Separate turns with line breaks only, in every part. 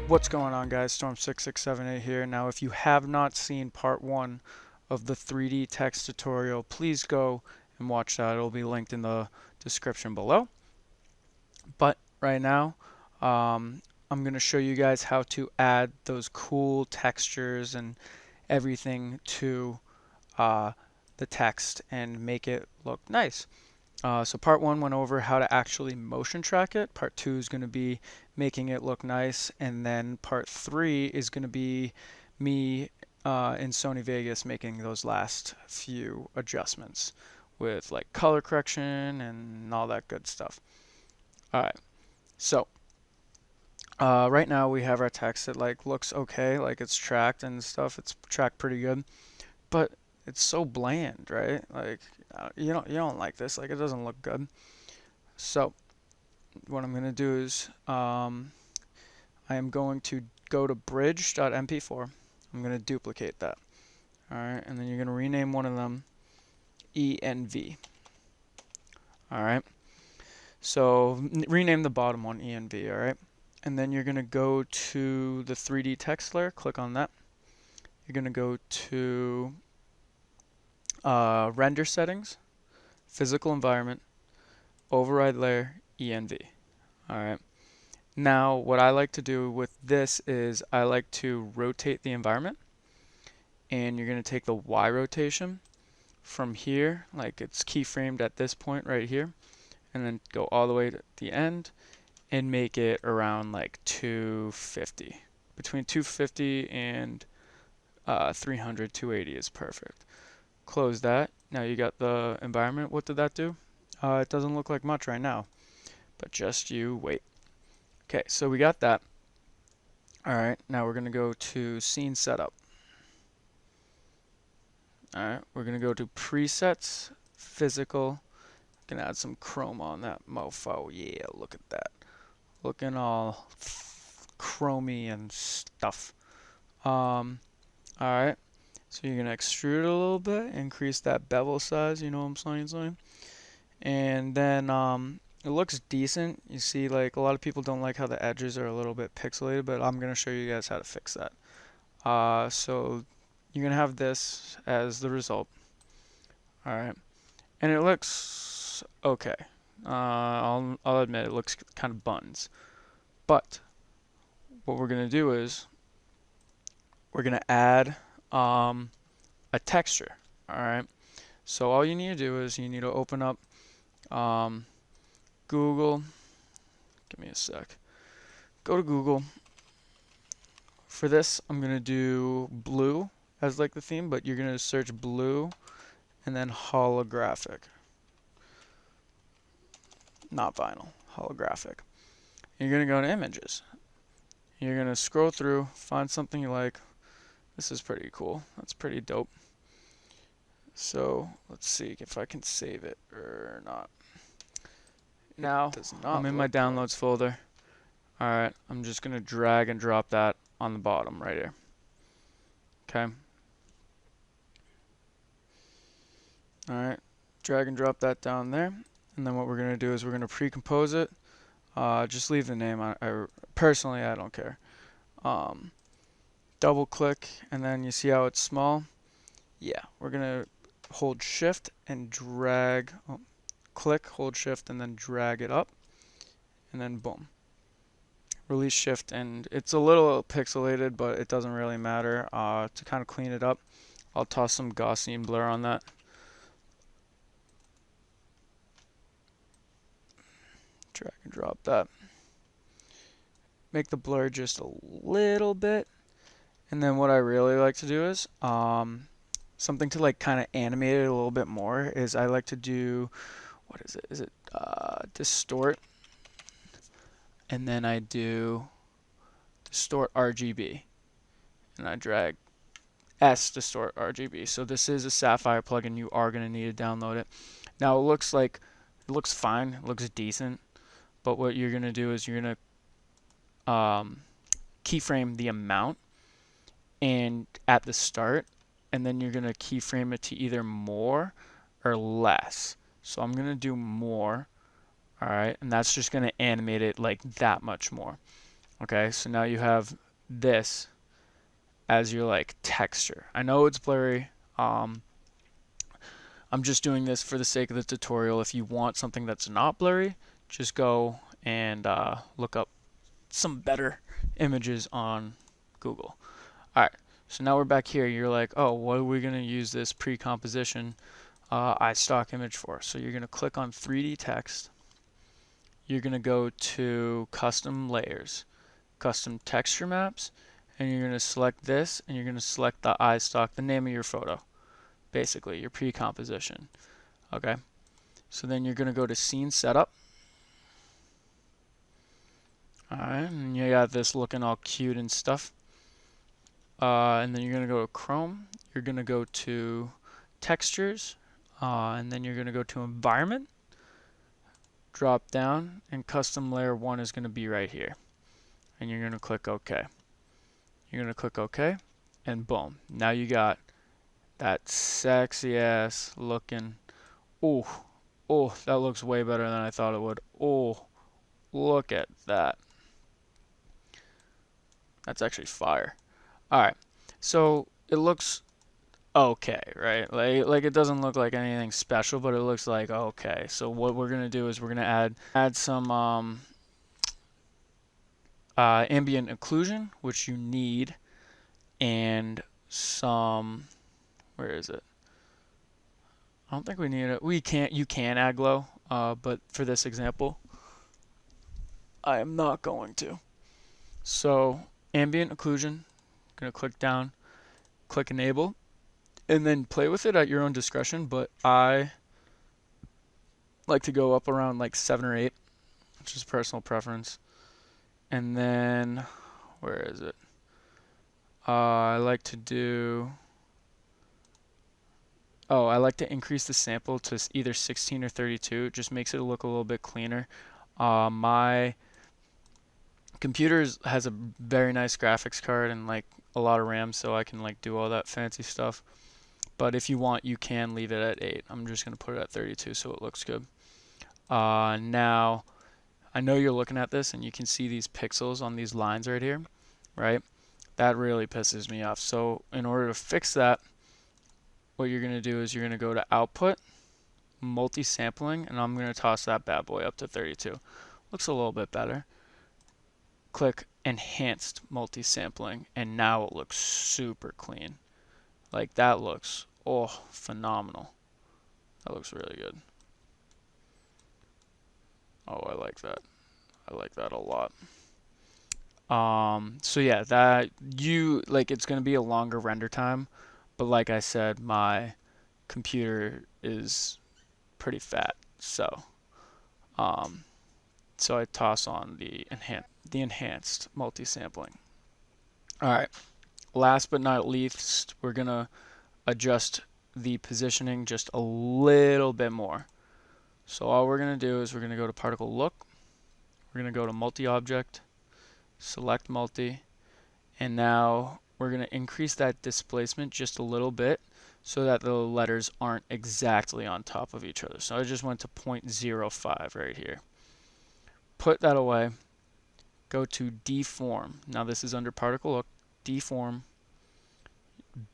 What's going on, guys? Storm6678 here. Now, if you have not seen part 1 of the 3D text tutorial, please go and watch that. It'll be linked in the description below. But right now, I'm going to show you guys how to add those cool textures and everything to the text and make it look nice. So part 1 went over how to actually motion track it. Part 2 is going to be making it look nice. And then part 3 is going to be me in Sony Vegas making those last few adjustments with like color correction and all that good stuff. Alright, so right now we have our text. It like looks okay, like it's tracked and stuff. It's tracked pretty good. But it's so bland, right? Like you don't like this. Like it doesn't look good. So what I'm gonna do is I am going to go to bridge.mp4. I'm gonna duplicate that. All right, and then you're gonna rename one of them ENV. All right. So rename the bottom one ENV. All right. And then you're gonna go to the 3D text layer. Click on that. You're gonna go to render settings, physical environment, override layer, ENV. Alright. Now what I like to do with this is I like to rotate the environment, and you're going to take the Y rotation from here, like it's keyframed at this point right here, and then go all the way to the end and make it around like 250. Between 250 and 300, 280 is perfect. Close that. Now you got the environment. What did that do? It doesn't look like much right now, but just you wait. Okay, so we got that. Alright, now we're going to go to scene setup. Alright, we're going to go to presets, physical. Gonna add some chrome on that mofo. Yeah, look at that. Looking all chromy and stuff. Alright, so you're going to extrude a little bit, increase that bevel size, you know what I'm saying? And then it looks decent. You see, like a lot of people don't like how the edges are a little bit pixelated, but I'm going to show you guys how to fix that. So you're going to have this as the result. Alright, and it looks okay. I'll admit it looks kind of buns. But what we're going to do is we're going to add a texture. Alright, so all you need to do is you need to open up Google. Give me a sec. Go to Google. For this, I'm going to do blue as like the theme, but you're going to search blue and then holographic. Not vinyl, holographic. You're going to go to images. You're going to scroll through, find something you like. This is pretty cool. That's pretty dope. So let's see if I can save it or not. Now I'm in my downloads folder. Alright, I'm just going to drag and drop that on the bottom right here. Okay. Alright, drag and drop that down there. And then what we're going to do is we're going to pre-compose it. Just leave the name. Personally, I don't care. Double click, and then you see how it's small? Yeah, we're going to hold shift and drag. Click, hold shift, and then drag it up. And then boom. Release shift, and it's a little pixelated, but it doesn't really matter. To kind of clean it up, I'll toss some Gaussian blur on that. Drag and drop that. Make the blur just a little bit. And then what I really like to do is something to like kind of animate it a little bit more is I like to do, what is it? Is it distort? And then I do distort RGB, and I drag S distort RGB. So this is a Sapphire plugin. You are going to need to download it. Now it looks fine. It looks decent. But what you're going to do is you're going to keyframe the amount and at the start, and then you're going to keyframe it to either more or less. So I'm going to do more. Alright, and that's just going to animate it like that much more. Okay, so now you have this as your like texture. I know it's blurry. Um, I'm just doing this for the sake of the tutorial. If you want something that's not blurry, just go and look up some better images on Google. Alright, so now we're back here. You're like, oh, what are we going to use this pre-composition iStock image for? So you're going to click on 3D text. You're going to go to custom layers, custom texture maps, and you're going to select this, and you're going to select the iStock, the name of your photo, basically, your pre-composition. Okay, so then you're going to go to scene setup. Alright, and you got this looking all cute and stuff. And then you're going to go to Chrome. You're going to go to textures, and then you're going to go to environment, drop down, and custom layer 1 is going to be right here. And you're going to click OK. You're going to click OK, and boom. Now you got that sexy ass looking. Oh, oh, that looks way better than I thought it would. Oh, look at that. That's actually fire. Alright, so it looks okay, right? Like it doesn't look like anything special, but it looks like okay. So what we're gonna do is we're gonna add some ambient occlusion, which you need, and some, where is it? I don't think we need it. You can add glow, but for this example, I am not going to. So ambient occlusion, gonna click down, click enable, and then play with it at your own discretion, but I like to go up around like 7 or 8, which is personal preference. And then, where is it? I like to do, I like to increase the sample to either 16 or 32. It just makes it look a little bit cleaner. My computer has a very nice graphics card and like a lot of RAM, so I can like do all that fancy stuff. But if you want, you can leave it at 8. I'm just going to put it at 32 so it looks good. Now, I know you're looking at this and you can see these pixels on these lines right here, right? That really pisses me off. So in order to fix that, what you're going to do is you're going to go to Output, Multi-Sampling, and I'm going to toss that bad boy up to 32. Looks a little bit better. Click Enhanced Multi-Sampling, and now it looks super clean. Like that looks, oh, phenomenal. That looks really good. Oh, I like that. I like that a lot. So yeah, that it's gonna be a longer render time, but like I said, my computer is pretty fat, so I toss on the enhanced multi-sampling. All right, last but not least, we're gonna adjust the positioning just a little bit more. So all we're gonna do is we're gonna go to particle look, we're gonna go to multi-object, select multi, and now we're going to increase that displacement just a little bit so that the letters aren't exactly on top of each other. So I just went to 0.05 right here. Put that away. Go to deform. Now this is under particle look. Deform,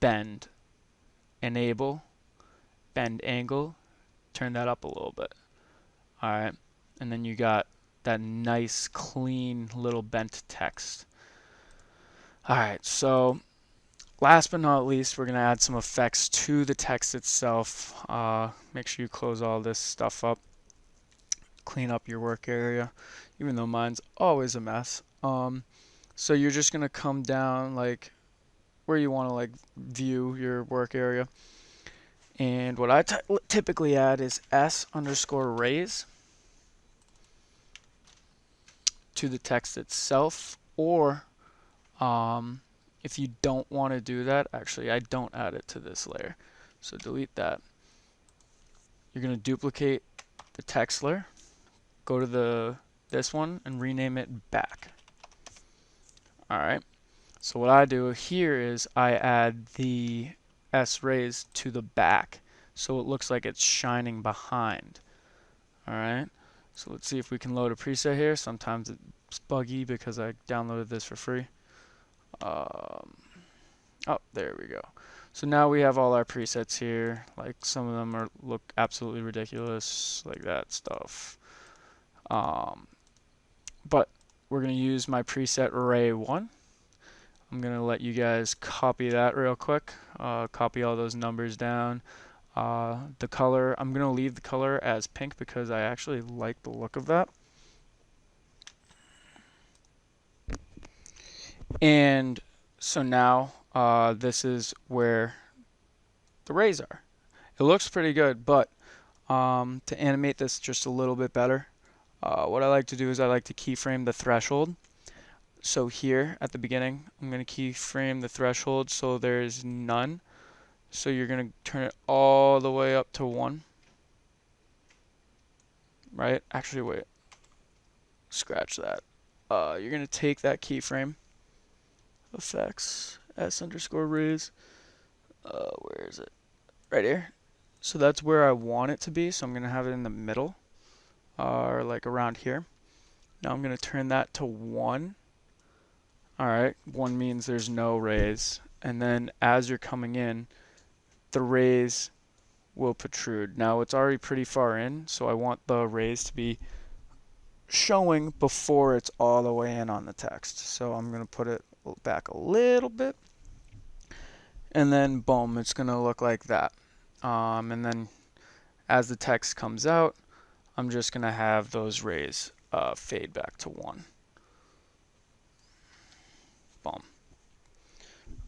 bend, enable, bend angle, turn that up a little bit. Alright, and then you got that nice clean little bent text. Alright, so last but not least, we're going to add some effects to the text itself. Make sure you close all this stuff up. Clean up your work area, even though mine's always a mess. So you're just going to come down like where you want to like view your work area. And what I typically add is S_raise to the text itself, or if you don't want to do that, actually I don't add it to this layer, so delete that. You're going to duplicate the text layer, go to this one and rename it back. Alright, so what I do here is I add the S_raise to the back so it looks like it's shining behind. Alright, So let's see if we can load a preset here. Sometimes it's buggy because I downloaded this for free. Oh, there we go. So now we have all our presets here. Like some of them look absolutely ridiculous, like that stuff. But we're gonna use my preset array 1. I'm gonna let you guys copy that real quick. Copy all those numbers down. The color, I'm gonna leave the color as pink because I actually like the look of that. And so now this is where the rays are. It looks pretty good, but to animate this just a little bit better, what I like to do is I like to keyframe the threshold. So here at the beginning, I'm going to keyframe the threshold so there's none. So you're going to turn it all the way up to 1. Right? Actually, wait. Scratch that. You're going to take that keyframe, effects, s_rays. Where is it? Right here. So that's where I want it to be. So I'm going to have it in the middle, or like around here. Now I'm going to turn that to 1. Alright, 1 means there's no rays. And then as you're coming in, the rays will protrude. Now it's already pretty far in, so I want the rays to be showing before it's all the way in on the text. So I'm going to put it back a little bit. And then boom, it's going to look like that. And then as the text comes out, I'm just going to have those rays fade back to 1.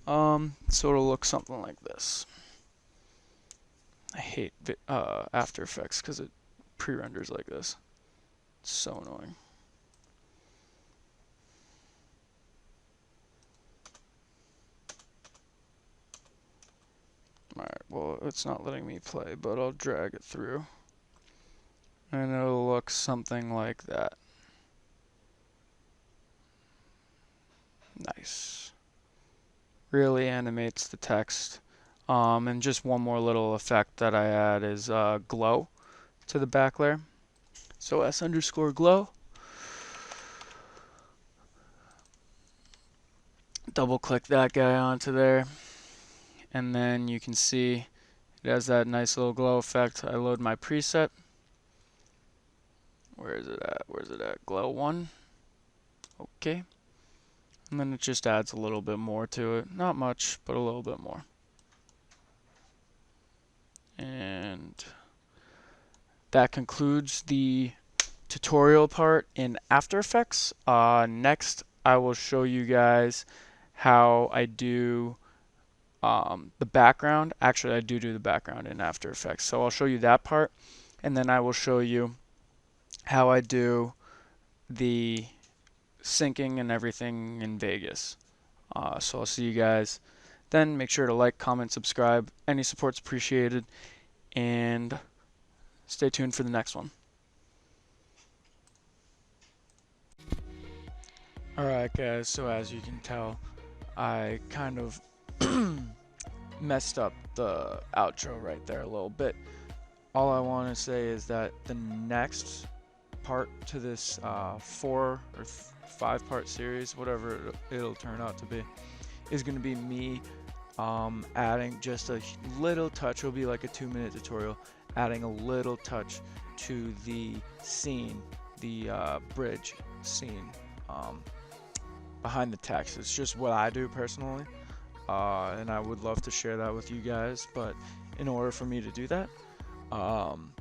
Boom. So it'll look something like this. I hate After Effects because it pre-renders like this. It's so annoying. Alright, well, it's not letting me play, but I'll drag it through. And it'll look something like that. Nice. Really animates the text. And just one more little effect that I add is glow to the back layer. So s_glow. Double click that guy onto there. And then you can see it has that nice little glow effect. I load my preset. Where is it at? Where's it at? Glow 1. Okay. And then it just adds a little bit more to it. Not much, but a little bit more. And that concludes the tutorial part in After Effects. Next, I will show you guys how I do the background. Actually, I do the background in After Effects. So I'll show you that part, and then I will show you how I do the syncing and everything in Vegas. So I'll see you guys then. Make sure to like, comment, subscribe. Any support's appreciated, and stay tuned for the next one. Alright guys, so as you can tell, I kind of messed up the outro right there a little bit. All I want to say is that the next part to this 4 or 5 part series, whatever it'll turn out to be, is going to be me adding just a little touch. It'll be like a 2-minute tutorial, adding a little touch to the scene, the bridge scene behind the text. It's just what I do personally, and I would love to share that with you guys, but in order for me to do that, I'm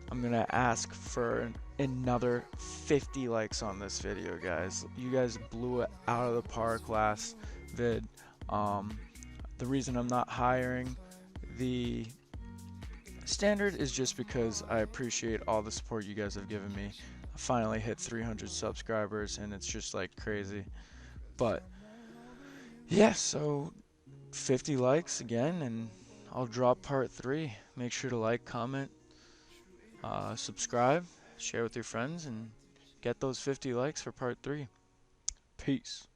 gonna ask for another 50 likes on this video, guys. You guys blew it out of the park last vid. The reason I'm not hiring the standard is just because I appreciate all the support you guys have given me. I finally hit 300 subscribers and it's just like crazy. But yeah, so 50 likes again and I'll drop part 3. Make sure to like, comment, subscribe, share with your friends, and get those 50 likes for part 3. Peace.